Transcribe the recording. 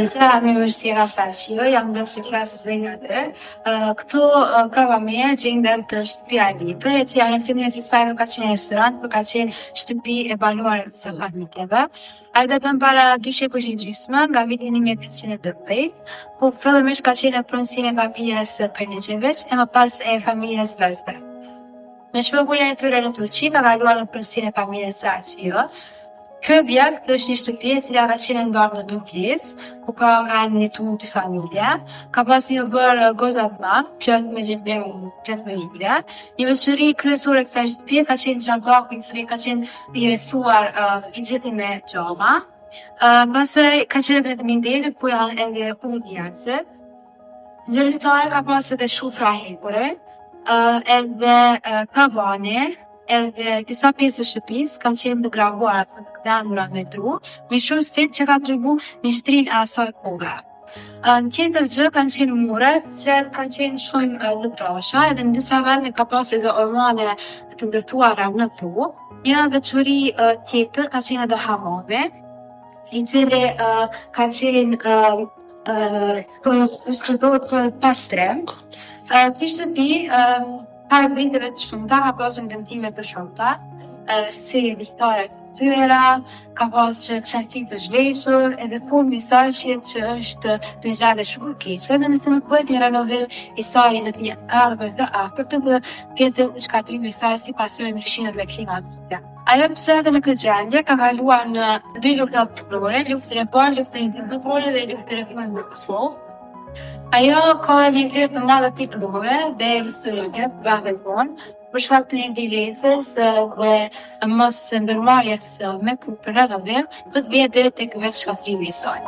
Përgjigja më vështira Saqio, jam në si klasës dhe një dhe. Këtu prava me gjendet të shtëpia e vitër, e cila në fillimin e saj nuk ka qenë restorant, por ka qenë shtëpi e banuar të familjarëve. Ai datën para 2 shekuj e gjysmë, nga viti 1512, ku fillimisht ka qenë në pronësinë e familjes Perniçeviç e më pas e familjes Vezder. Me shpërnguljen e tyre në Turqi, ka kaluar në pronësinë e familjes Saqio. Ky objekt është një shtëpi e cila ka qenë ndarë në 2 pjesë, ku kanë jetuar 2 familje. Ka pasur një vër goxha të madh, plot me xhepër, plot me libra. Një veçori kryesore e kësaj shtëpie ka qenë xhamaku, i cili ka qenë i rrethuar gjithë me xhama. Pastaj ka qenë edhe minderi ku janë edhe njerëzit. Në rretare ka pasur edhe shufra hekure, edhe kavane, edhe disa pjesë të shtëpisë kanë qenë të gravuara të ëndra me dru, me shumë stil që ka tregu mishtrinë e asaj kohe. Në tjetër gjë kanë qenë muret, që kanë qenë shumë luftrosha, edhe në disa vende ka pasur edhe ormane të ndërtuara në to. Një veçori tjetër ka qenë edhe hamami, i cili ka qenë për pastrim. Ky shtëpi pas viteve të shumta ka pasur ndërtime të shumta, si liftare të tyra, ka pasur çantik të zhveshur, edhe formi i saj që është në gjallë shumë keqe, dhe nëse nuk bëhet një renovim i saj në të një ardhur të afërt, të vjetë shkatrimi i saj si pasojë ndryshimet me klimatike. Ajo pse edhe në këtë gjendje ka kaluar në 2 lufta botërore, luftën e parë, luftën e dytë botërore dhe luftën e fundit në Kosovë. Ajo ka një vlerë të madhe tipike dhe historike për vonë, për shkak të ingjilencës dhe mos ndërmarrjes me kur për renovim, do të vijë deri tek vetë shkatrimi i saj.